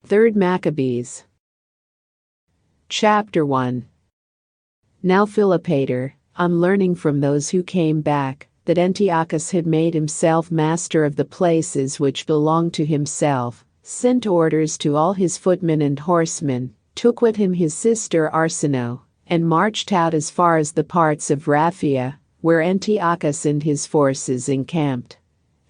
Third Maccabees. Chapter 1. Now Philopator, on learning from those who came back that Antiochus had made himself master of the places which belonged to himself, sent orders to all his footmen and horsemen, took with him his sister Arsinoe, and marched out as far as the parts of Raphia, where Antiochus and his forces encamped.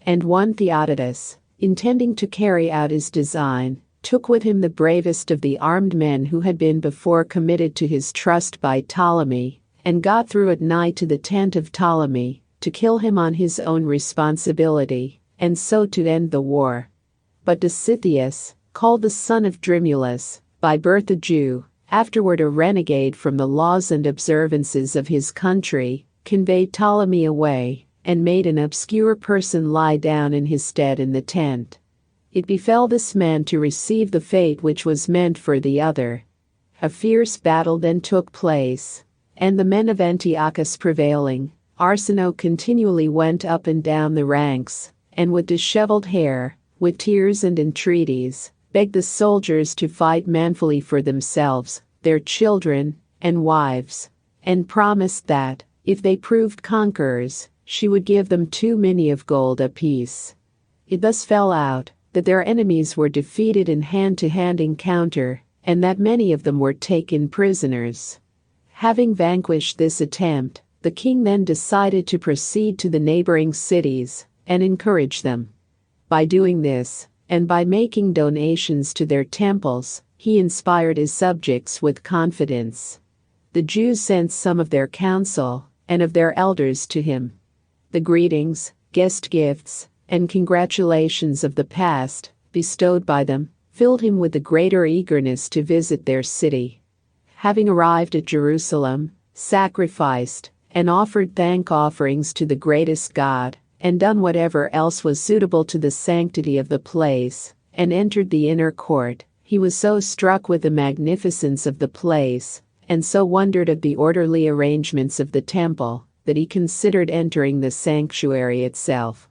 And one Theodotus, intending to carry out his design, took with him the bravest of the armed men who had been before committed to his trust by Ptolemy, and got through at night to the tent of Ptolemy, to kill him on his own responsibility, and so to end the war. But Dositheus, called the son of Drimulus, by birth a Jew, afterward a renegade from the laws and observances of his country, conveyed Ptolemy away, and made an obscure person lie down in his stead in the tent. It befell this man to receive the fate which was meant for the other. A fierce battle then took place, and the men of Antiochus prevailing, Arsinoe continually went up and down the ranks, and with disheveled hair, with tears and entreaties, begged the soldiers to fight manfully for themselves, their children, and wives, and promised that, if they proved conquerors, she would give them 2 minas of gold apiece. It thus fell out that their enemies were defeated in hand-to-hand encounter, and that many of them were taken prisoners. Having vanquished this attempt, the king then decided to proceed to the neighboring cities and encourage them. By doing this, and by making donations to their temples, he inspired his subjects with confidence. The Jews sent some of their council and of their elders to him. The greetings, guest gifts, and congratulations of the past, bestowed by them, filled him with the greater eagerness to visit their city. Having arrived at Jerusalem, sacrificed, and offered thank offerings to the greatest God, and done whatever else was suitable to the sanctity of the place, and entered the inner court, he was so struck with the magnificence of the place, and so wondered at the orderly arrangements of the temple, that he considered entering the sanctuary itself.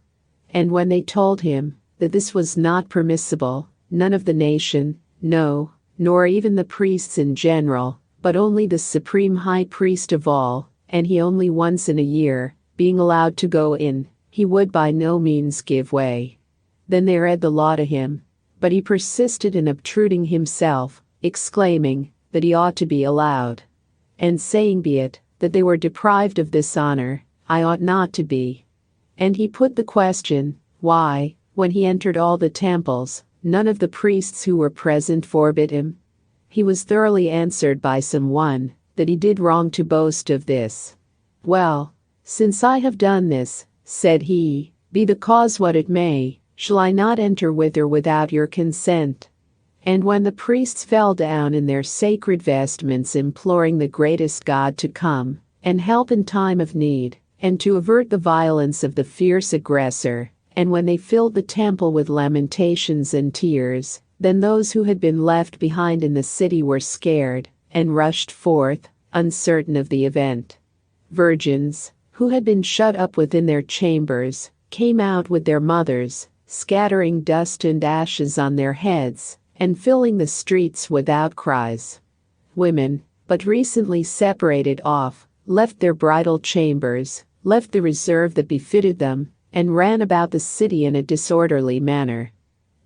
And when they told him that this was not permissible, none of the nation, no, nor even the priests in general, but only the supreme high priest of all, and he only once in a year, being allowed to go in, he would by no means give way. Then they read the law to him, but he persisted in obtruding himself, exclaiming that he ought to be allowed, and saying be it that they were deprived of this honor, I ought not to be. And he put the question, why, when he entered all the temples, none of the priests who were present forbid him? He was thoroughly answered by someone, that he did wrong to boast of this. Well, since I have done this, said he, be the cause what it may, shall I not enter with or without your consent? And when the priests fell down in their sacred vestments imploring the greatest God to come and help in time of need, and to avert the violence of the fierce aggressor, and when they filled the temple with lamentations and tears, then those who had been left behind in the city were scared, and rushed forth, uncertain of the event. Virgins, who had been shut up within their chambers, came out with their mothers, scattering dust and ashes on their heads, and filling the streets with outcries. Women, but recently separated off, left their bridal chambers, left the reserve that befitted them, and ran about the city in a disorderly manner.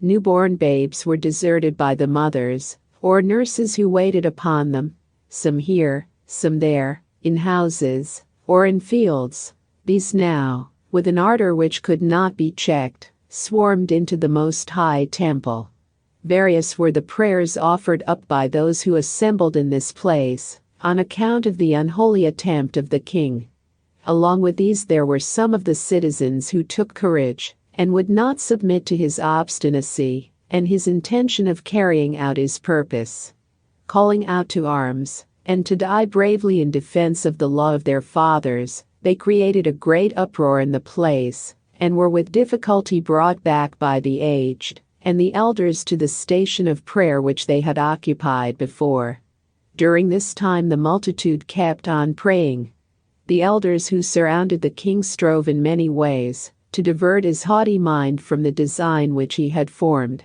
Newborn babes were deserted by the mothers, or nurses who waited upon them, some here, some there, in houses, or in fields. These now, with an ardor which could not be checked, swarmed into the Most High Temple. Various were the prayers offered up by those who assembled in this place, on account of the unholy attempt of the king. Along with these there were some of the citizens who took courage, and would not submit to his obstinacy, and his intention of carrying out his purpose. Calling out to arms, and to die bravely in defense of the law of their fathers, they created a great uproar in the place, and were with difficulty brought back by the aged and the elders to the station of prayer which they had occupied before. During this time the multitude kept on praying. The elders who surrounded the king strove in many ways to divert his haughty mind from the design which he had formed.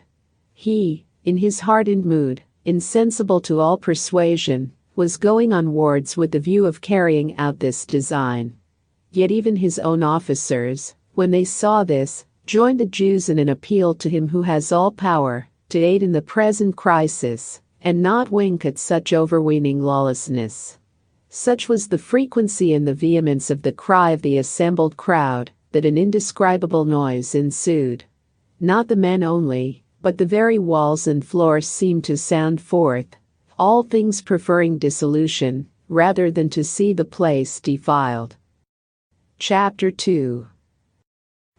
He, in his hardened mood, insensible to all persuasion, was going onwards with the view of carrying out this design. Yet even his own officers, when they saw this, joined the Jews in an appeal to him who has all power, to aid in the present crisis, and not wink at such overweening lawlessness. Such was the frequency and the vehemence of the cry of the assembled crowd, that an indescribable noise ensued. Not the men only, but the very walls and floors seemed to sound forth, all things preferring dissolution, rather than to see the place defiled. Chapter 2.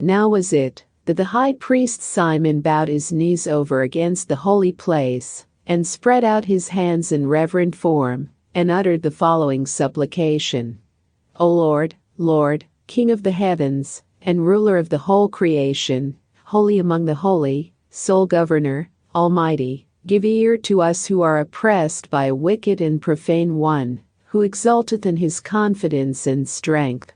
Now was it, that the high priest Simon bowed his knees over against the holy place, and spread out his hands in reverent form, and uttered the following supplication. O Lord, Lord, King of the heavens, and ruler of the whole creation, holy among the holy, sole governor, almighty, give ear to us who are oppressed by a wicked and profane one, who exulteth in his confidence and strength.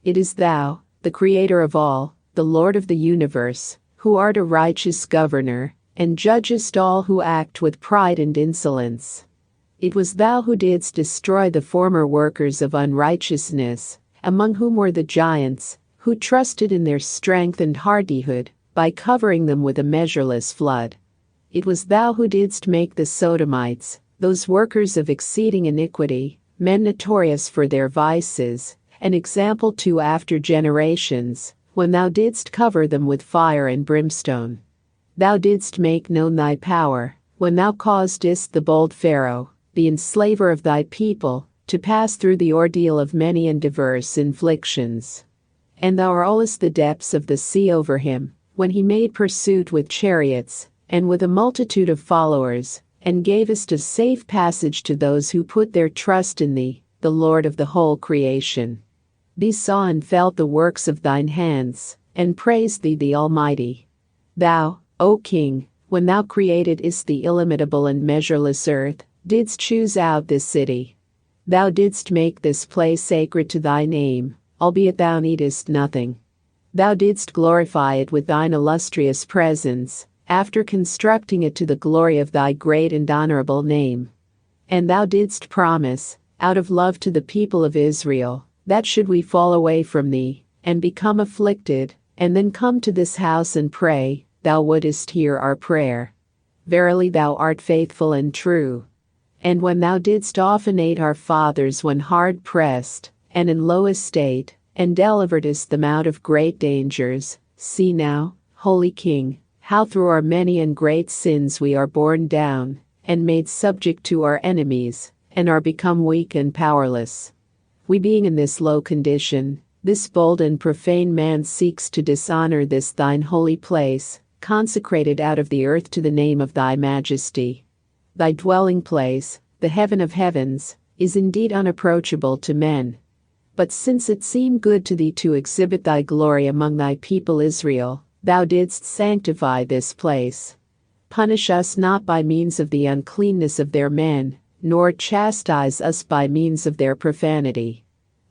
It is thou, the Creator of all, the Lord of the universe, who art a righteous governor, and judgest all who act with pride and insolence. It was thou who didst destroy the former workers of unrighteousness, among whom were the giants, who trusted in their strength and hardihood, by covering them with a measureless flood. It was thou who didst make the Sodomites, those workers of exceeding iniquity, men notorious for their vices, an example to after generations, when thou didst cover them with fire and brimstone. Thou didst make known thy power, when thou causedst the bold Pharaoh, the enslaver of thy people, to pass through the ordeal of many and diverse inflictions. And thou rollest the depths of the sea over him, when he made pursuit with chariots, and with a multitude of followers, and gavest a safe passage to those who put their trust in thee, the Lord of the whole creation. These saw and felt the works of thine hands, and praised thee the Almighty. Thou, O King, when thou createdst the illimitable and measureless earth, didst choose out this city. Thou didst make this place sacred to thy name, albeit thou needest nothing. Thou didst glorify it with thine illustrious presence, after constructing it to the glory of thy great and honorable name. And thou didst promise, out of love to the people of Israel, that should we fall away from thee, and become afflicted, and then come to this house and pray, thou wouldest hear our prayer. Verily thou art faithful and true. And when thou didst often aid our fathers when hard pressed, and in low estate, and deliveredst them out of great dangers, see now, Holy King, how through our many and great sins we are borne down, and made subject to our enemies, and are become weak and powerless. We being in this low condition, this bold and profane man seeks to dishonor this thine holy place, consecrated out of the earth to the name of thy majesty. Thy dwelling place, the heaven of heavens, is indeed unapproachable to men. But since it seemed good to thee to exhibit thy glory among thy people Israel, thou didst sanctify this place. Punish us not by means of the uncleanness of their men, nor chastise us by means of their profanity.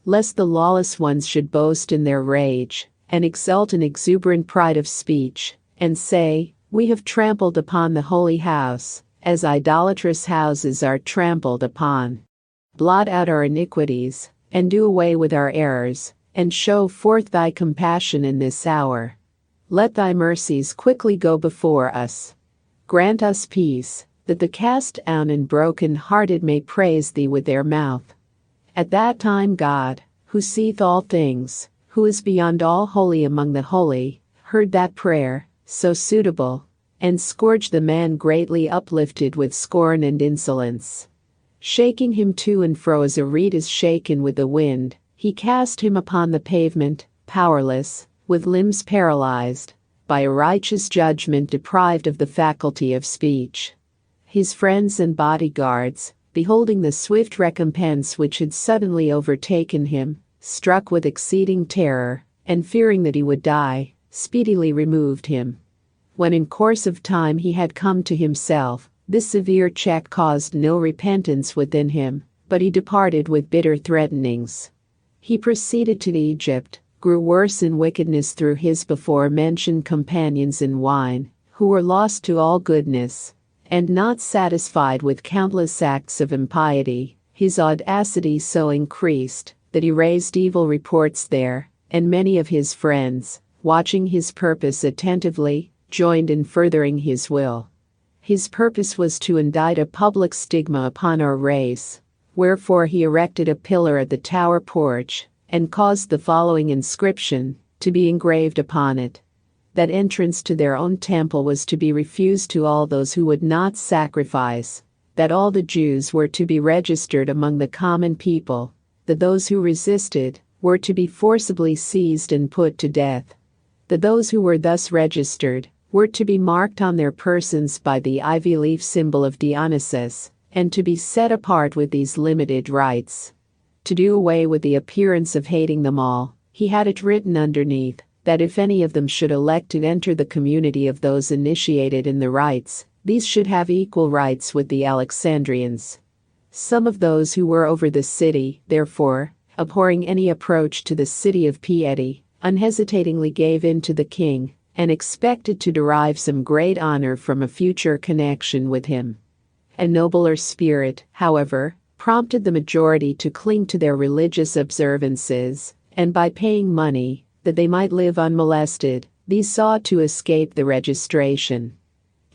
Lest the lawless ones should boast in their rage, and exult in exuberant pride of speech, and say, we have trampled upon the holy house, as idolatrous houses are trampled upon. Blot out our iniquities, and do away with our errors, and show forth thy compassion in this hour. Let thy mercies quickly go before us. Grant us peace, that the cast down and broken-hearted may praise thee with their mouth. At that time God, who seeth all things, who is beyond all holy among the holy, heard that prayer, so suitable, and scourged the man greatly uplifted with scorn and insolence. Shaking him to and fro as a reed is shaken with the wind, he cast him upon the pavement, powerless, with limbs paralyzed, by a righteous judgment deprived of the faculty of speech. His friends and bodyguards, beholding the swift recompense which had suddenly overtaken him, struck with exceeding terror, and fearing that he would die, speedily removed him. When in course of time he had come to himself, this severe check caused no repentance within him, but he departed with bitter threatenings. He proceeded to Egypt, grew worse in wickedness through his before-mentioned companions in wine, who were lost to all goodness, And not satisfied with countless acts of impiety, his audacity so increased that he raised evil reports there, and many of his friends, watching his purpose attentively, joined in furthering his will. His purpose was to indict a public stigma upon our race, wherefore he erected a pillar at the tower porch, and caused the following inscription to be engraved upon it: that entrance to their own temple was to be refused to all those who would not sacrifice, that all the Jews were to be registered among the common people, that those who resisted were to be forcibly seized and put to death, that those who were thus registered were to be marked on their persons by the ivy leaf symbol of Dionysus, and to be set apart with these limited rites. To do away with the appearance of hating them all, he had it written underneath that if any of them should elect to enter the community of those initiated in the rites, these should have equal rights with the Alexandrians. Some of those who were over the city, therefore, abhorring any approach to the city of piety, unhesitatingly gave in to the king, and expected to derive some great honor from a future connection with him. A nobler spirit, however, prompted the majority to cling to their religious observances, and by paying money, that they might live unmolested, these sought to escape the registration.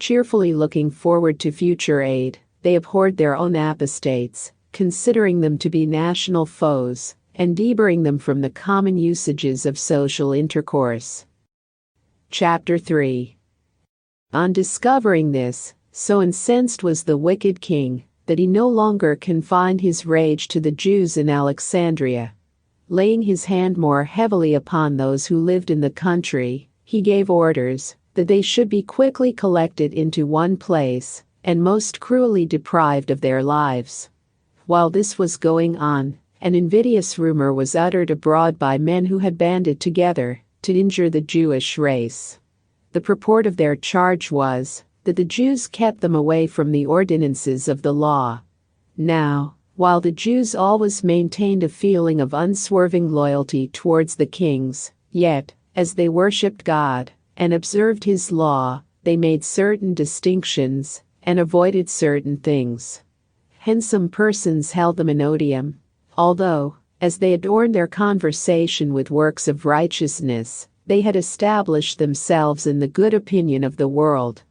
Cheerfully looking forward to future aid, they abhorred their own apostates, considering them to be national foes, and debarring them from the common usages of social intercourse. Chapter 3. On discovering this, so incensed was the wicked king, that he no longer confined his rage to the Jews in Alexandria. Laying his hand more heavily upon those who lived in the country, he gave orders that they should be quickly collected into one place, and most cruelly deprived of their lives. While this was going on, an invidious rumor was uttered abroad by men who had banded together to injure the Jewish race. The purport of their charge was that the Jews kept them away from the ordinances of the law. Now, while the Jews always maintained a feeling of unswerving loyalty towards the kings, yet, as they worshipped God and observed his law, they made certain distinctions and avoided certain things. Hence some persons held them in odium, although, as they adorned their conversation with works of righteousness, they had established themselves in the good opinion of the world.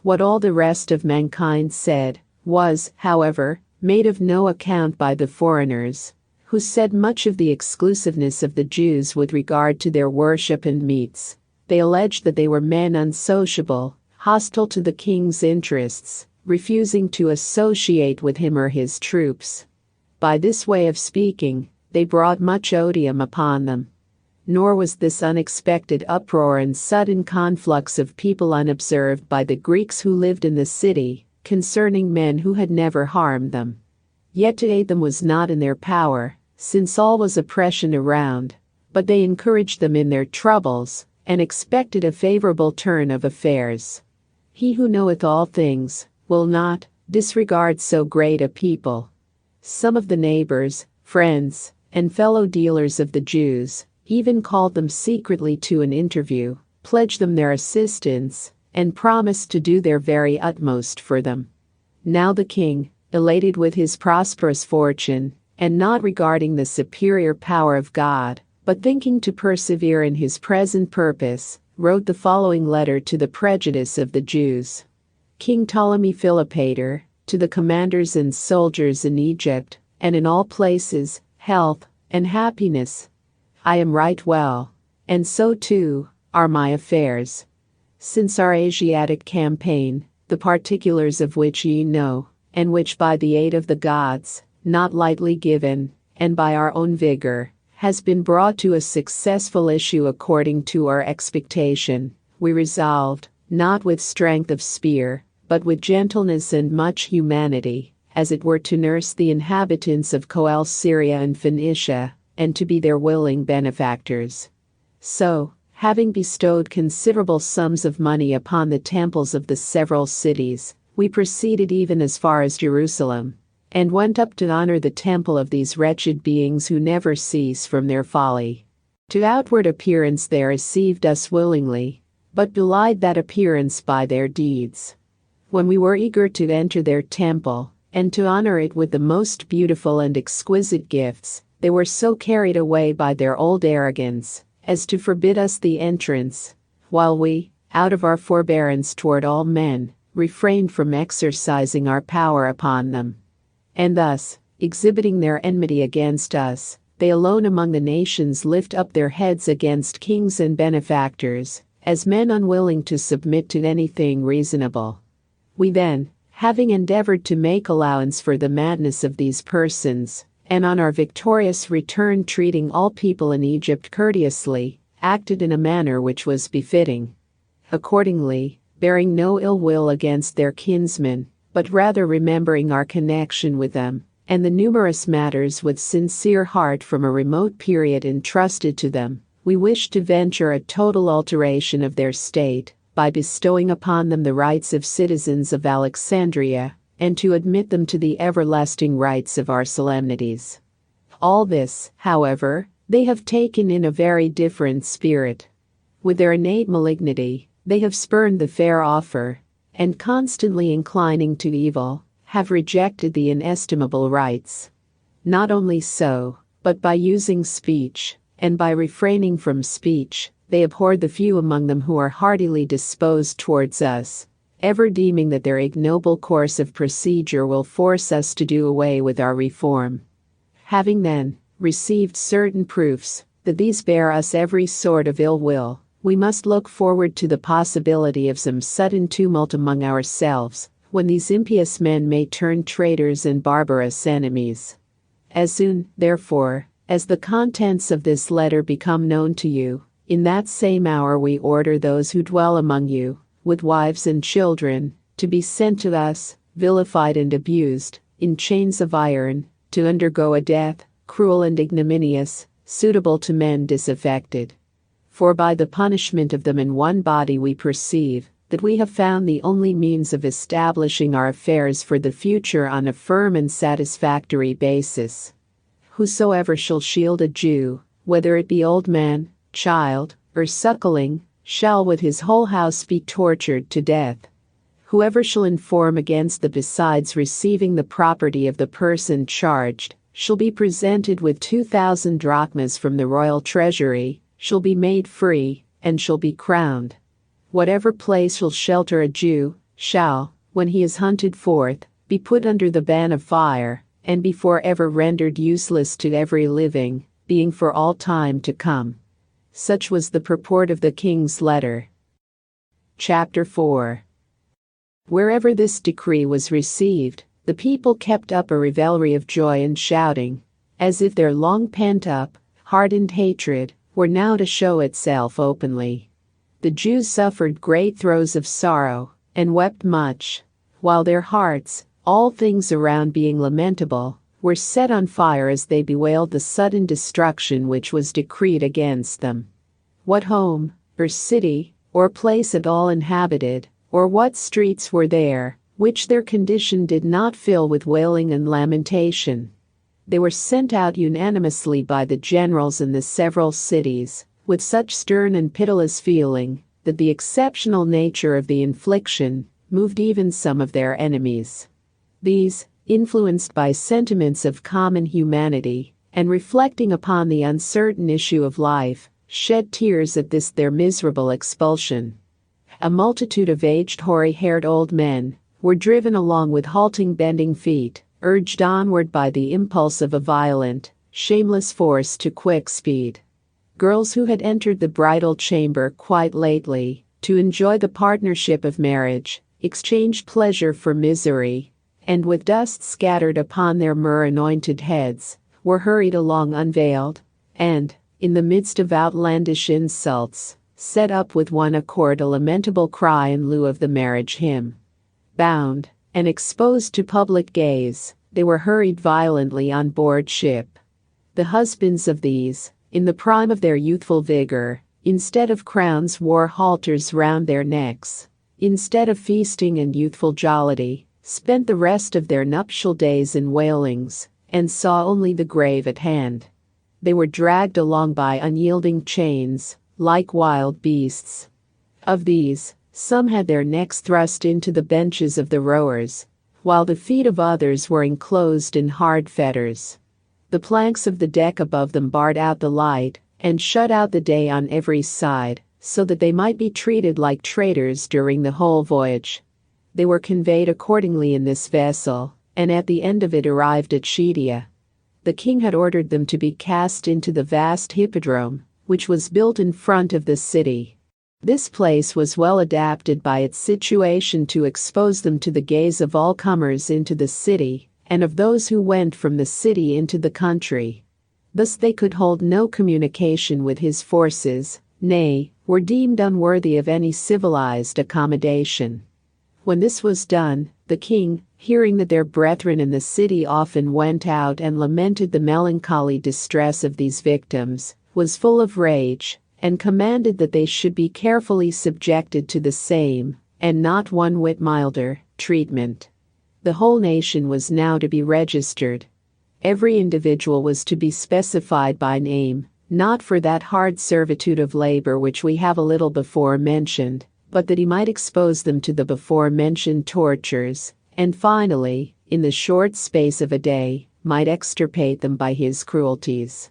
What all the rest of mankind said was, however, made of no account by the foreigners, who said much of the exclusiveness of the Jews with regard to their worship and meats. They alleged that they were men unsociable, hostile to the king's interests, refusing to associate with him or his troops. By this way of speaking, they brought much odium upon them. Nor was this unexpected uproar and sudden conflux of people unobserved by the Greeks who lived in the city, concerning men who had never harmed them. Yet to aid them was not in their power, since all was oppression around, but they encouraged them in their troubles, and expected a favorable turn of affairs. He who knoweth all things will not disregard so great a people. Some of the neighbors, friends, and fellow dealers of the Jews even called them secretly to an interview, pledged them their assistance, and promised to do their very utmost for them. Now the king, elated with his prosperous fortune, and not regarding the superior power of God, but thinking to persevere in his present purpose, wrote the following letter to the prejudice of the Jews. King Ptolemy Philopator, to the commanders and soldiers in Egypt, and in all places, health and happiness. I am right well, and so too are my affairs. Since our Asiatic campaign, the particulars of which ye know, and which by the aid of the gods, not lightly given, and by our own vigor, has been brought to a successful issue according to our expectation, we resolved, not with strength of spear, but with gentleness and much humanity, as it were to nurse the inhabitants of Coel Syria and Phoenicia, and to be their willing benefactors. So, having bestowed considerable sums of money upon the temples of the several cities, we proceeded even as far as Jerusalem, and went up to honor the temple of these wretched beings who never cease from their folly. To outward appearance they received us willingly, but belied that appearance by their deeds. When we were eager to enter their temple, and to honor it with the most beautiful and exquisite gifts, they were so carried away by their old arrogance as to forbid us the entrance, while we, out of our forbearance toward all men, refrained from exercising our power upon them. And thus, exhibiting their enmity against us, they alone among the nations lift up their heads against kings and benefactors, as men unwilling to submit to anything reasonable. We then, having endeavored to make allowance for the madness of these persons, and on our victorious return treating all people in Egypt courteously, acted in a manner which was befitting. Accordingly, bearing no ill will against their kinsmen, but rather remembering our connection with them, and the numerous matters with sincere heart from a remote period entrusted to them, we wished to venture a total alteration of their state, by bestowing upon them the rights of citizens of Alexandria, and to admit them to the everlasting rights of our solemnities. All this, however, they have taken in a very different spirit. With their innate malignity, they have spurned the fair offer, and constantly inclining to evil, have rejected the inestimable rights. Not only so, but by using speech, and by refraining from speech, they abhor the few among them who are heartily disposed towards us, ever deeming that their ignoble course of procedure will force us to do away with our reform. Having then received certain proofs that these bear us every sort of ill will, we must look forward to the possibility of some sudden tumult among ourselves, when these impious men may turn traitors and barbarous enemies. As soon, therefore, as the contents of this letter become known to you, in that same hour we order those who dwell among you, with wives and children, to be sent to us, vilified and abused, in chains of iron, to undergo a death, cruel and ignominious, suitable to men disaffected. For by the punishment of them in one body we perceive that we have found the only means of establishing our affairs for the future on a firm and satisfactory basis. Whosoever shall shield a Jew, whether it be old man, child, or suckling, shall with his whole house be tortured to death. Whoever shall inform against the besides receiving the property of the person charged, shall be presented with 2,000 drachmas from the royal treasury, shall be made free, and shall be crowned. Whatever place shall shelter a Jew, shall, when he is hunted forth, be put under the ban of fire, and be forever rendered useless to every living, being for all time to come. Such was the purport of the king's letter. Chapter 4. Wherever this decree was received, the people kept up a revelry of joy and shouting, as if their long pent-up, hardened hatred were now to show itself openly. The Jews suffered great throes of sorrow, and wept much, while their hearts, all things around being lamentable, were set on fire as they bewailed the sudden destruction which was decreed against them. What home, or city, or place at all inhabited, or what streets were there, which their condition did not fill with wailing and lamentation? They were sent out unanimously by the generals in the several cities, with such stern and pitiless feeling, that the exceptional nature of the infliction moved even some of their enemies. These, influenced by sentiments of common humanity, and reflecting upon the uncertain issue of life, shed tears at this their miserable expulsion. A multitude of aged hoary-haired old men were driven along with halting bending feet, urged onward by the impulse of a violent, shameless force to quick speed. Girls who had entered the bridal chamber quite lately, to enjoy the partnership of marriage, exchanged pleasure for misery, and with dust scattered upon their myrrh-anointed heads, were hurried along unveiled, and, in the midst of outlandish insults, set up with one accord a lamentable cry in lieu of the marriage hymn. Bound, and exposed to public gaze, they were hurried violently on board ship. The husbands of these, in the prime of their youthful vigor, instead of crowns wore halters round their necks. Instead of feasting and youthful jollity, spent the rest of their nuptial days in wailings, and saw only the grave at hand. They were dragged along by unyielding chains, like wild beasts. Of these, Some had their necks thrust into the benches of the rowers, while the feet of others were enclosed in hard fetters. The planks of the deck above them barred out the light and shut out the day on every side, so that they might be treated like traitors during the whole voyage. They were conveyed accordingly in this vessel, and at the end of it arrived at Shedia. The king had ordered them to be cast into the vast hippodrome, which was built in front of the city. This place was well adapted by its situation to expose them to the gaze of all comers into the city, and of those who went from the city into the country. Thus they could hold no communication with his forces, nay, were deemed unworthy of any civilized accommodation. When this was done, the king, hearing that their brethren in the city often went out and lamented the melancholy distress of these victims, was full of rage, and commanded that they should be carefully subjected to the same, and not one whit milder, treatment. The whole nation was now to be registered. Every individual was to be specified by name, not for that hard servitude of labor which we have a little before mentioned, but that he might expose them to the before-mentioned tortures, and finally, in the short space of a day, might extirpate them by his cruelties.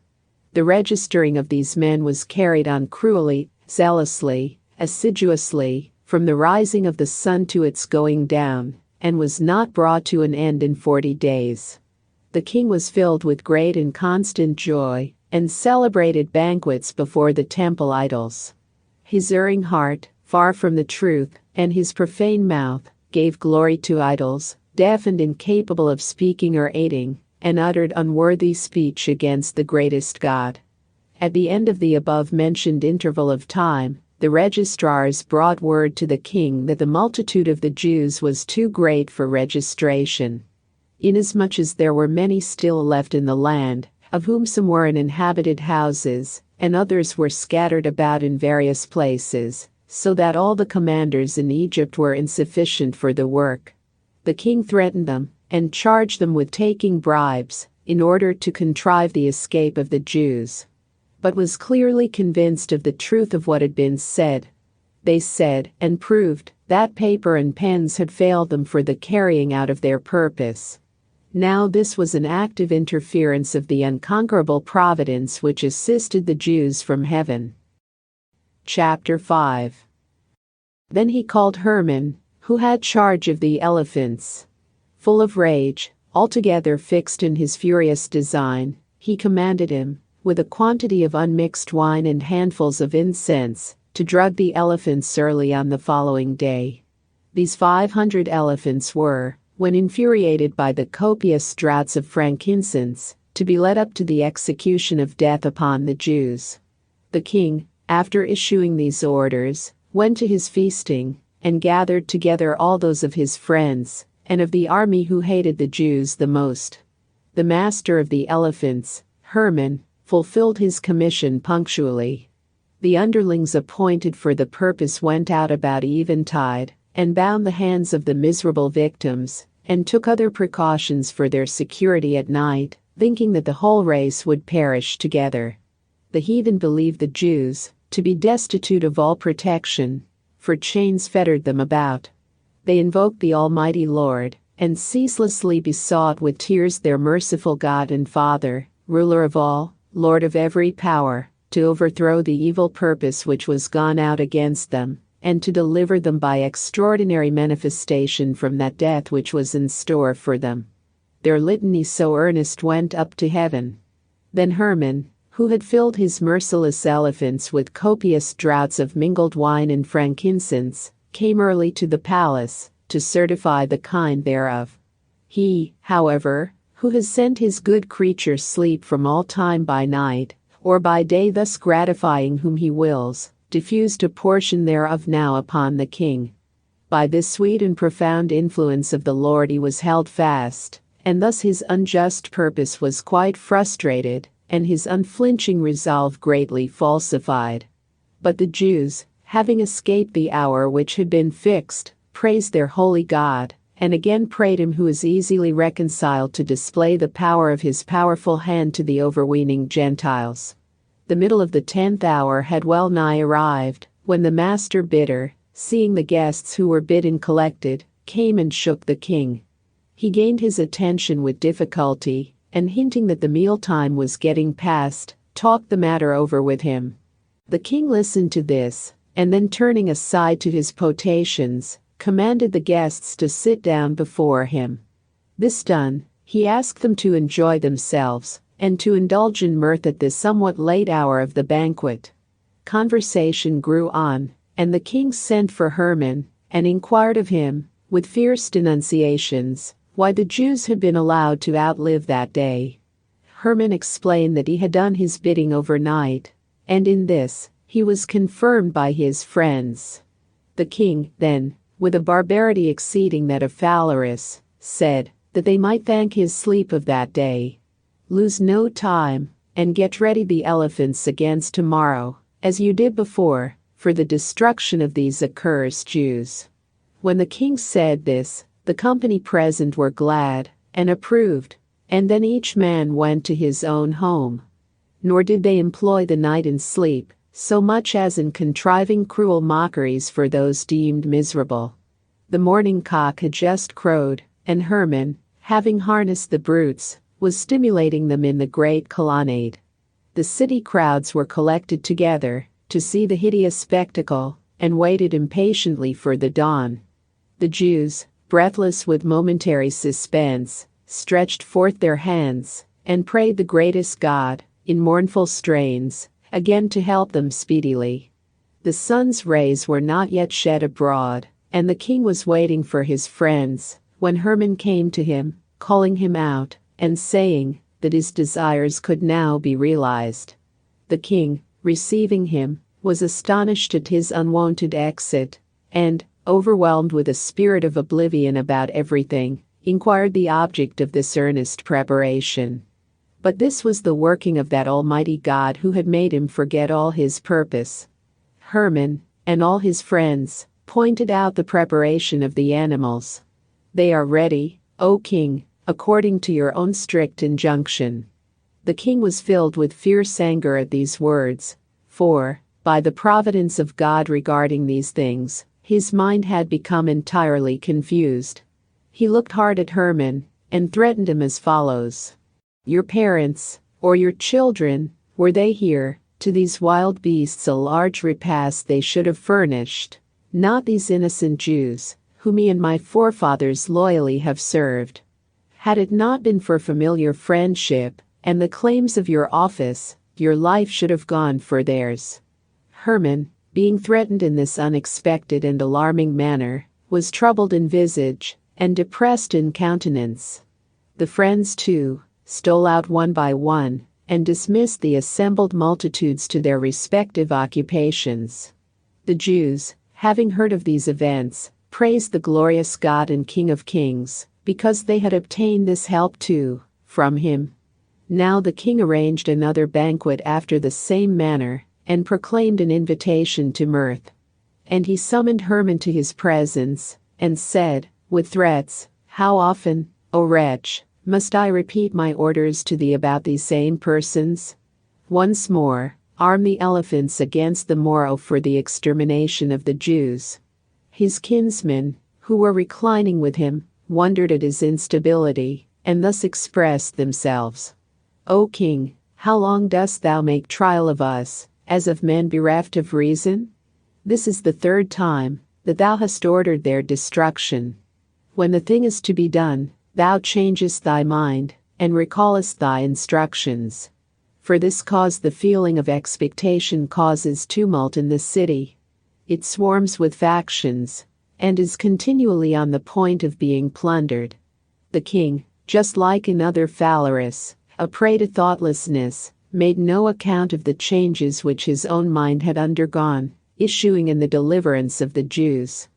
The registering of these men was carried on cruelly, zealously, assiduously, from the rising of the sun to its going down, and was not brought to an end in 40 days. The king was filled with great and constant joy, and celebrated banquets before the temple idols. His erring heart, far from the truth, and his profane mouth, gave glory to idols, deaf and incapable of speaking or aiding, and uttered unworthy speech against the greatest God. At the end of the above-mentioned interval of time, the registrars brought word to the king that the multitude of the Jews was too great for registration. Inasmuch as there were many still left in the land, of whom some were in inhabited houses, and others were scattered about in various places, so that all the commanders in Egypt were insufficient for the work. The king threatened them, and charged them with taking bribes, in order to contrive the escape of the Jews, but was clearly convinced of the truth of what had been said. They said, and proved, that paper and pens had failed them for the carrying out of their purpose. Now this was an active interference of the unconquerable providence which assisted the Jews from heaven. Chapter 5. Then he called Herman, who had charge of the elephants. Full of rage, altogether fixed in his furious design, he commanded him, with a quantity of unmixed wine and handfuls of incense, to drug the elephants early on the following day. These 500 elephants were, when infuriated by the copious draughts of frankincense, to be led up to the execution of death upon the Jews. The king, after issuing these orders, went to his feasting, and gathered together all those of his friends, and of the army who hated the Jews the most. The master of the elephants, Herman, fulfilled his commission punctually. The underlings appointed for the purpose went out about eventide, and bound the hands of the miserable victims, and took other precautions for their security at night, thinking that the whole race would perish together. The heathen believed the Jews to be destitute of all protection, for chains fettered them about. They invoked the Almighty Lord, and ceaselessly besought with tears their merciful God and Father, ruler of all, Lord of every power, to overthrow the evil purpose which was gone out against them, and to deliver them by extraordinary manifestation from that death which was in store for them. Their litany so earnest went up to heaven. Then Herman, who had filled his merciless elephants with copious draughts of mingled wine and frankincense, came early to the palace, to certify the kind thereof. He, however, who has sent his good creature sleep from all time by night, or by day, thus gratifying whom he wills, diffused a portion thereof now upon the king. By this sweet and profound influence of the Lord he was held fast, and thus his unjust purpose was quite frustrated, and his unflinching resolve greatly falsified. But the Jews, having escaped the hour which had been fixed, praised their holy God, and again prayed him who is easily reconciled to display the power of his powerful hand to the overweening Gentiles. The middle of the 10th hour had well nigh arrived, when the master bitter, seeing the guests who were bidden collected, came and shook the king. He gained his attention with difficulty, and hinting that the mealtime was getting past, talked the matter over with him. The king listened to this, and then turning aside to his potations, commanded the guests to sit down before him. This done, he asked them to enjoy themselves, and to indulge in mirth at this somewhat late hour of the banquet. Conversation grew on, and the king sent for Herman, and inquired of him, with fierce denunciations, why the Jews had been allowed to outlive that day. Herman explained that he had done his bidding overnight, and in this, he was confirmed by his friends. The king, then, with a barbarity exceeding that of Phalaris, said that they might thank his sleep of that day. Lose no time, and get ready the elephants against tomorrow, as you did before, for the destruction of these accursed Jews. When the king said this, the company present were glad, and approved, and then each man went to his own home. Nor did they employ the night in sleep, so much as in contriving cruel mockeries for those deemed miserable. The morning cock had just crowed, and Herman, having harnessed the brutes, was stimulating them in the great colonnade. The city crowds were collected together to see the hideous spectacle, and waited impatiently for the dawn. The Jews, breathless with momentary suspense, stretched forth their hands, and prayed the greatest God, in mournful strains, again to help them speedily. The sun's rays were not yet shed abroad, and the king was waiting for his friends, when Herman came to him, calling him out, and saying that his desires could now be realized. The king, receiving him, was astonished at his unwonted exit, and, overwhelmed with a spirit of oblivion about everything, inquired the object of this earnest preparation. But this was the working of that Almighty God who had made him forget all his purpose. Herman, and all his friends, pointed out the preparation of the animals. They are ready, O king, according to your own strict injunction. The king was filled with fierce anger at these words, for, by the providence of God regarding these things, his mind had become entirely confused. He looked hard at Herman, and threatened him as follows. Your parents, or your children, were they here, to these wild beasts a large repast they should have furnished, not these innocent Jews, whom me and my forefathers loyally have served. Had it not been for familiar friendship, and the claims of your office, your life should have gone for theirs. Herman, being threatened in this unexpected and alarming manner, was troubled in visage, and depressed in countenance. The friends, too, stole out one by one, and dismissed the assembled multitudes to their respective occupations. The Jews, having heard of these events, praised the glorious God and King of Kings, because they had obtained this help too, from him. Now the king arranged another banquet after the same manner, and proclaimed an invitation to mirth. And he summoned Herman to his presence, and said, with threats, How often, O wretch, must I repeat my orders to thee about these same persons? Once more, arm the elephants against the morrow for the extermination of the Jews. His kinsmen, who were reclining with him, wondered at his instability, and thus expressed themselves. O king, how long dost thou make trial of us, as of men bereft of reason? This is the third time that thou hast ordered their destruction. When the thing is to be done, thou changest thy mind, and recallest thy instructions. For this cause the feeling of expectation causes tumult in the city. It swarms with factions, and is continually on the point of being plundered. The king, just like another Phalaris, a prey to thoughtlessness, made no account of the changes which his own mind had undergone, issuing in the deliverance of the Jews.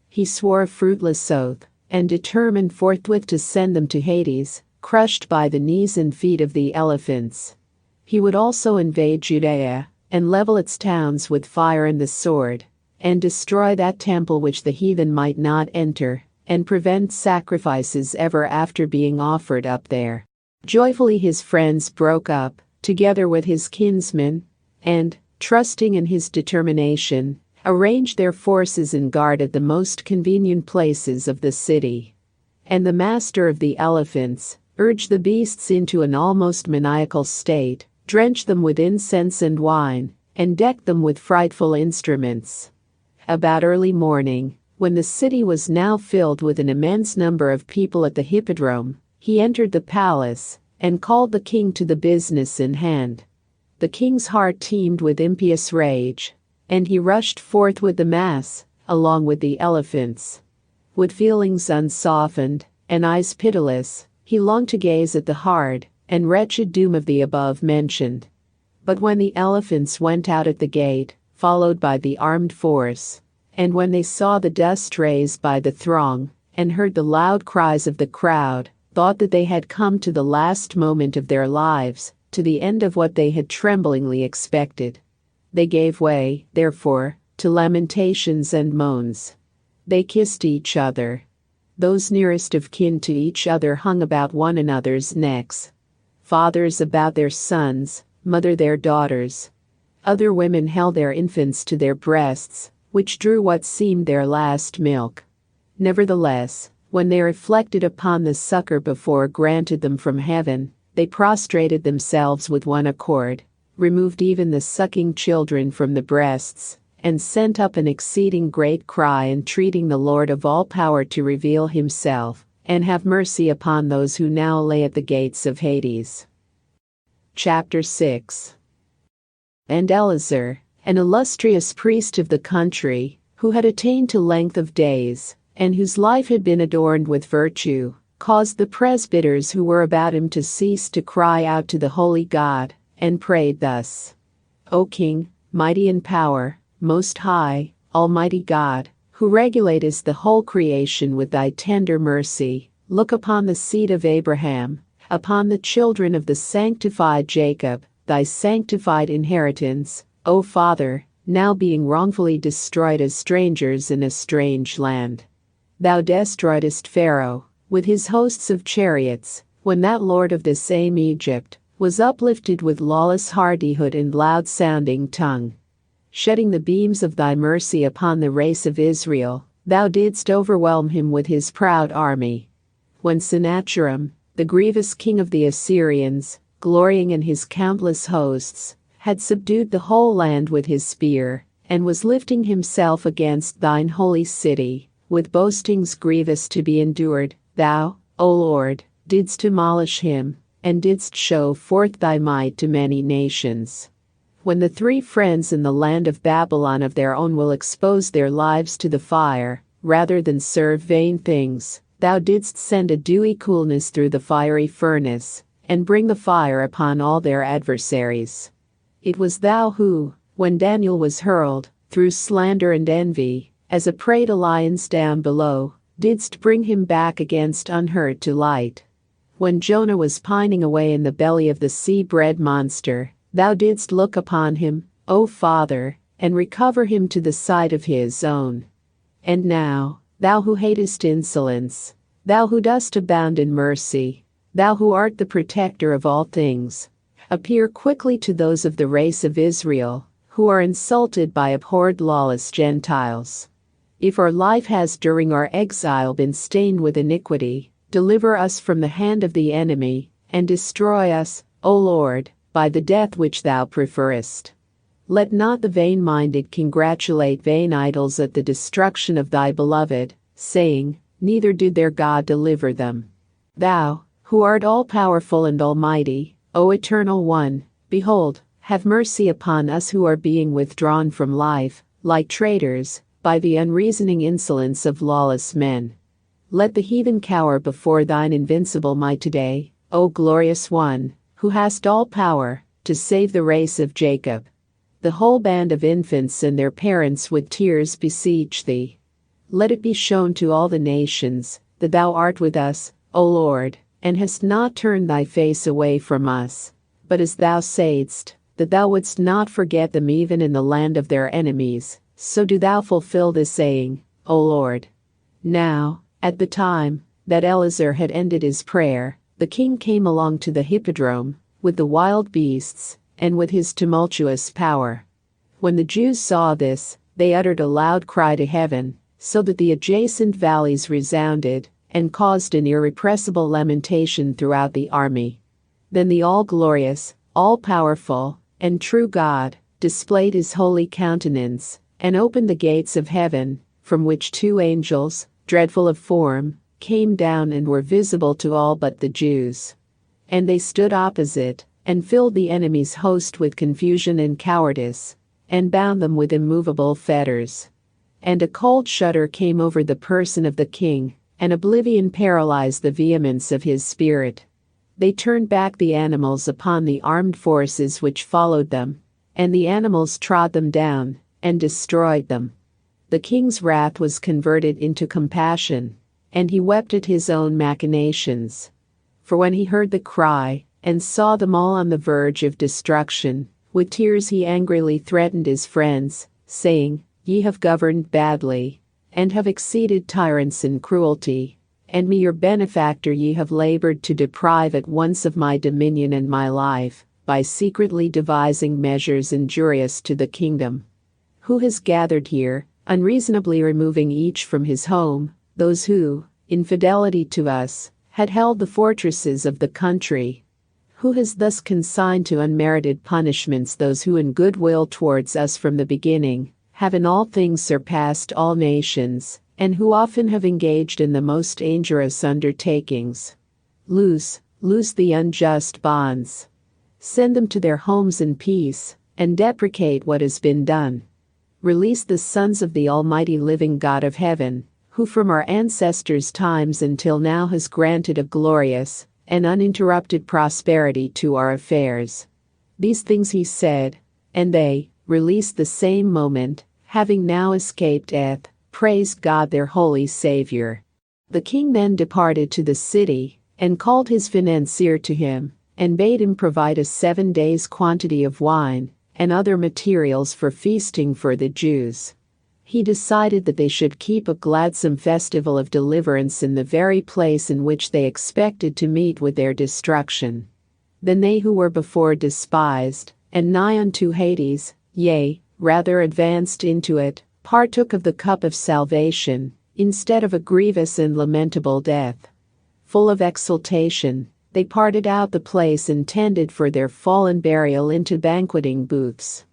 He swore a fruitless oath, and determined forthwith to send them to Hades, crushed by the knees and feet of the elephants. He would also invade Judea, and level its towns with fire and the sword, and destroy that temple which the heathen might not enter, and prevent sacrifices ever after being offered up there. Joyfully his friends broke up, together with his kinsmen, and, trusting in his determination, arranged their forces in guard at the most convenient places of the city. And the master of the elephants urged the beasts into an almost maniacal state, drenched them with incense and wine, and decked them with frightful instruments. About early morning, when the city was now filled with an immense number of people at the hippodrome, he entered the palace and called the king to the business in hand. The king's heart teemed with impious rage, and he rushed forth with the mass, along with the elephants. With feelings unsoftened and eyes pitiless, he longed to gaze at the hard and wretched doom of the above-mentioned. But when the elephants went out at the gate, followed by the armed force, and when they saw the dust raised by the throng, and heard the loud cries of the crowd, thought that they had come to the last moment of their lives, to the end of what they had tremblingly expected. They gave way, therefore, to lamentations and moans. They kissed each other. Those nearest of kin to each other hung about one another's necks. Fathers about their sons, mother their daughters. Other women held their infants to their breasts, which drew what seemed their last milk. Nevertheless, when they reflected upon the succor before granted them from heaven, they prostrated themselves with one accord, removed even the sucking children from the breasts, and sent up an exceeding great cry entreating the Lord of all power to reveal himself, and have mercy upon those who now lay at the gates of Hades. Chapter 6. And Eleazar, an illustrious priest of the country, who had attained to length of days, and whose life had been adorned with virtue, caused the presbyters who were about him to cease to cry out to the holy God, and prayed thus: O King, mighty in power, most high, almighty God, who regulatest the whole creation with thy tender mercy, look upon the seed of Abraham, upon the children of the sanctified Jacob, thy sanctified inheritance, O Father, now being wrongfully destroyed as strangers in a strange land. Thou destroyedst Pharaoh, with his hosts of chariots, when that lord of the same Egypt was uplifted with lawless hardihood and loud-sounding tongue. Shedding the beams of thy mercy upon the race of Israel, thou didst overwhelm him with his proud army. When Sennacherib, the grievous king of the Assyrians, glorying in his countless hosts, had subdued the whole land with his spear, and was lifting himself against thine holy city, with boastings grievous to be endured, thou, O Lord, didst demolish him, and didst show forth thy might to many nations. When the three friends in the land of Babylon of their own will expose their lives to the fire, rather than serve vain things, thou didst send a dewy coolness through the fiery furnace, and bring the fire upon all their adversaries. It was thou who, when Daniel was hurled, through slander and envy, as a prey to lions down below, didst bring him back against unhurt to light. When Jonah was pining away in the belly of the sea-bred monster, thou didst look upon him, O Father, and recover him to the sight of his own. And now, thou who hatest insolence, thou who dost abound in mercy, thou who art the protector of all things, appear quickly to those of the race of Israel, who are insulted by abhorred lawless Gentiles. If our life has during our exile been stained with iniquity, deliver us from the hand of the enemy, and destroy us, O Lord, by the death which thou preferest. Let not the vain-minded congratulate vain idols at the destruction of thy beloved, saying, neither did their God deliver them. Thou, who art all-powerful and almighty, O Eternal One, behold, have mercy upon us who are being withdrawn from life, like traitors, by the unreasoning insolence of lawless men. Let the heathen cower before thine invincible might today, O glorious One, who hast all power, to save the race of Jacob. The whole band of infants and their parents with tears beseech thee. Let it be shown to all the nations, that thou art with us, O Lord, and hast not turned thy face away from us, but as thou saidst, that thou wouldst not forget them even in the land of their enemies, so do thou fulfill this saying, O Lord. Now, at the time that Eleazar had ended his prayer, the king came along to the hippodrome, with the wild beasts, and with his tumultuous power. When the Jews saw this, They uttered a loud cry to heaven, so that the adjacent valleys resounded, and caused an irrepressible lamentation throughout the army. Then the all-glorious, all-powerful, and true God displayed his holy countenance, and opened the gates of heaven, from which two angels, dreadful of form, came down and were visible to all but the Jews. And they stood opposite, and filled the enemy's host with confusion and cowardice, and bound them with immovable fetters. And a cold shudder came over the person of the king, and oblivion paralyzed the vehemence of his spirit. They turned back the animals upon the armed forces which followed them, and the animals trod them down, and destroyed them. The king's wrath was converted into compassion, and he wept at his own machinations. For when he heard the cry, and saw them all on the verge of destruction, with tears he angrily threatened his friends, saying, "Ye have governed badly, and have exceeded tyrants in cruelty, and me your benefactor ye have labored to deprive at once of my dominion and my life, by secretly devising measures injurious to the kingdom. Who has gathered here, unreasonably removing each from his home, those who, in fidelity to us, had held the fortresses of the country? Who has thus consigned to unmerited punishments those who in goodwill towards us from the beginning have in all things surpassed all nations, and who often have engaged in the most dangerous undertakings? Loose the unjust bonds. Send them to their homes in peace, and deprecate what has been done. Release the sons of the Almighty living God of heaven, who from our ancestors' times until now has granted a glorious and uninterrupted prosperity to our affairs." These things he said, and they, released the same moment, having now escaped death, praised God their holy Savior. The king then departed to the city, and called his financier to him, and bade him provide a 7 days' quantity of wine, and other materials for feasting for the Jews. He decided that they should keep a gladsome festival of deliverance in the very place in which they expected to meet with their destruction. Then they who were before despised, and nigh unto Hades, yea, rather advanced into it, partook of the cup of salvation, instead of a grievous and lamentable death. Full of exultation, they parted out the place intended for their fallen burial into banqueting booths.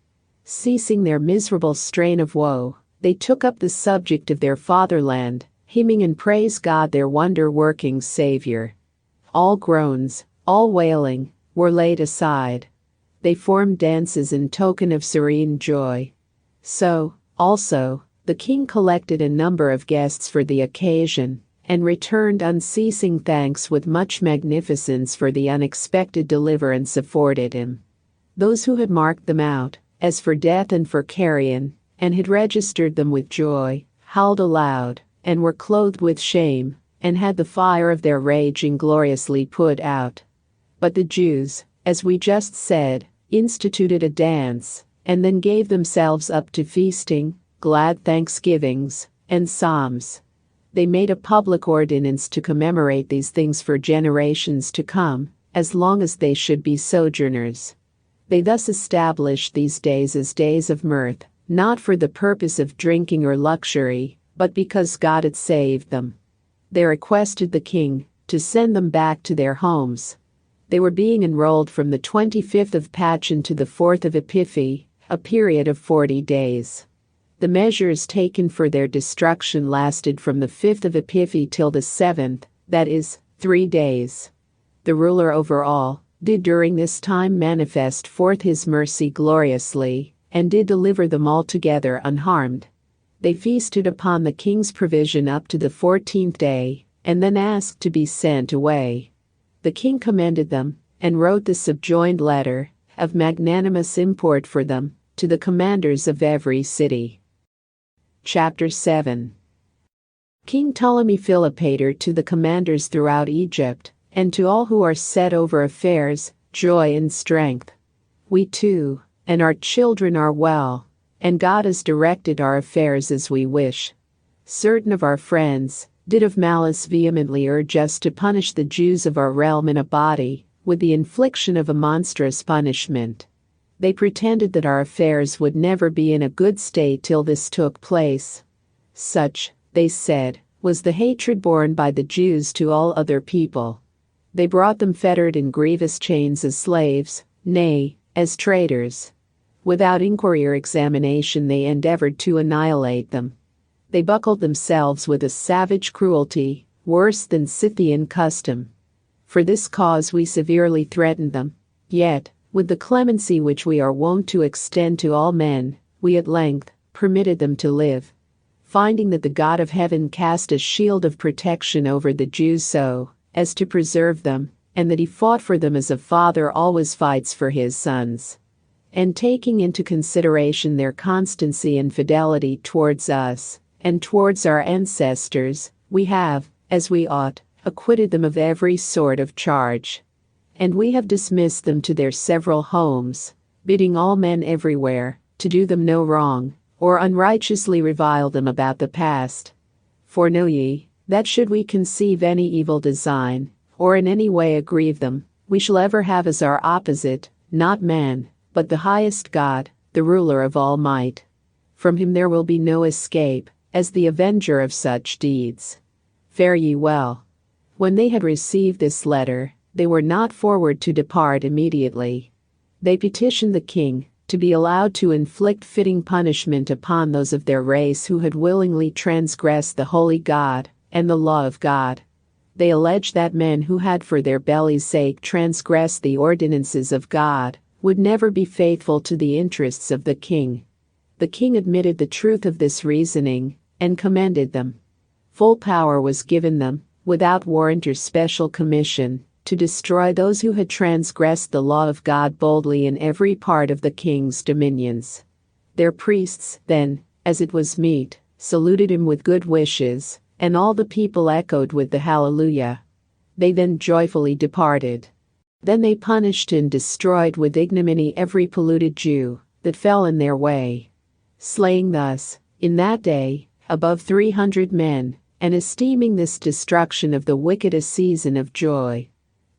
Ceasing their miserable strain of woe, they took up the subject of their fatherland, hymning and praise God their wonder-working Savior. All groans, all wailing, were laid aside. They formed dances in token of serene joy. So, also, the king collected a number of guests for the occasion, and returned unceasing thanks with much magnificence for the unexpected deliverance afforded him. Those who had marked them out, as for death and for carrion, and had registered them with joy, howled aloud, and were clothed with shame, and had the fire of their rage ingloriously put out. But the Jews, as we just said, instituted a dance, and then gave themselves up to feasting, glad thanksgivings, and psalms. They made a public ordinance to commemorate these things for generations to come, as long as they should be sojourners. They thus established these days as days of mirth, not for the purpose of drinking or luxury, but because God had saved them. They requested the king to send them back to their homes. They were being enrolled from the 25th of Pachon to the 4th of Epiphi, a period of 40 days. The measures taken for their destruction lasted from the 5th of Epiphi till the 7th, that is, 3 days. The ruler over all did during this time manifest forth his mercy gloriously, and did deliver them altogether unharmed. They feasted upon the king's provision up to the 14th day, and then asked to be sent away. The king commended them, and wrote the subjoined letter, of magnanimous import for them, to the commanders of every city. Chapter 7. King Ptolemy Philopator to the commanders throughout Egypt, and to all who are set over affairs, joy and strength. We too, and our children are well, and God has directed our affairs as we wish. Certain of our friends did of malice vehemently urge us to punish the Jews of our realm in a body, with the infliction of a monstrous punishment. They pretended that our affairs would never be in a good state till this took place. Such, they said, was the hatred borne by the Jews to all other people. They brought them fettered in grievous chains as slaves, nay, as traitors. Without inquiry or examination they endeavored to annihilate them. They buckled themselves with a savage cruelty, worse than Scythian custom. For this cause we severely threatened them, yet, with the clemency which we are wont to extend to all men, we at length permitted them to live. Finding that the God of heaven cast a shield of protection over the Jews so as to preserve them, and that he fought for them as a father always fights for his sons. And taking into consideration their constancy and fidelity towards us, and towards our ancestors, we have, as we ought, acquitted them of every sort of charge. And we have dismissed them to their several homes, bidding all men everywhere to do them no wrong, or unrighteously revile them about the past. For know ye, that should we conceive any evil design, or in any way aggrieve them, we shall ever have as our opposite, not man, but the highest God, the ruler of all might. From him there will be no escape, as the avenger of such deeds. Fare ye well. When they had received this letter, they were not forward to depart immediately. They petitioned the king to be allowed to inflict fitting punishment upon those of their race who had willingly transgressed the holy God and the law of God. They alleged that men who had for their belly's sake transgressed the ordinances of God would never be faithful to the interests of the king. The king admitted the truth of this reasoning and commended them. Full power was given them, without warrant or special commission, to destroy those who had transgressed the law of God boldly in every part of the king's dominions. Their priests, then, as it was meet, saluted him with good wishes, and all the people echoed with the Hallelujah. They then joyfully departed. Then they punished and destroyed with ignominy every polluted Jew that fell in their way, slaying thus, in that day, above 300 men, and esteeming this destruction of the wicked a season of joy.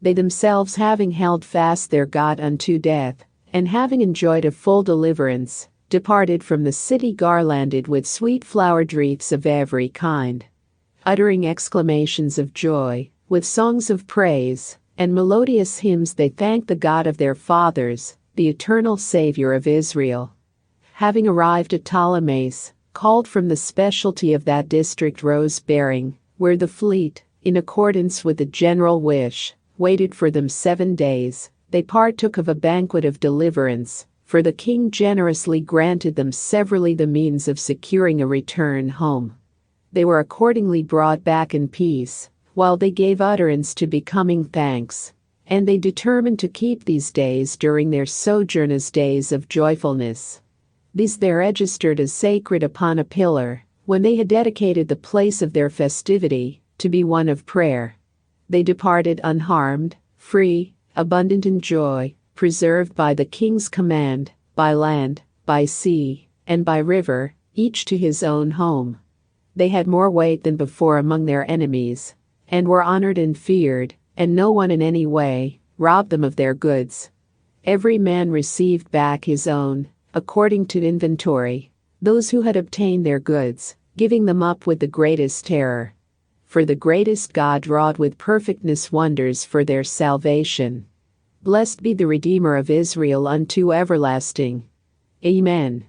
They themselves having held fast their God unto death, and having enjoyed a full deliverance, departed from the city garlanded with sweet flowered wreaths of every kind. Uttering exclamations of joy, with songs of praise, and melodious hymns they thanked the God of their fathers, the eternal Savior of Israel. Having arrived at Ptolemais, called from the specialty of that district rose-bearing, where the fleet, in accordance with the general wish, waited for them 7 days, they partook of a banquet of deliverance, for the king generously granted them severally the means of securing a return home. They were accordingly brought back in peace, while they gave utterance to becoming thanks, and they determined to keep these days during their sojourn as days of joyfulness. These they registered as sacred upon a pillar, when they had dedicated the place of their festivity to be one of prayer. They departed unharmed, free, abundant in joy, preserved by the king's command, by land, by sea, and by river, each to his own home. They had more weight than before among their enemies, and were honored and feared, and no one in any way robbed them of their goods. Every man received back his own, according to inventory, those who had obtained their goods, giving them up with the greatest terror. For the greatest God wrought with perfectness wonders for their salvation. Blessed be the Redeemer of Israel unto everlasting. Amen.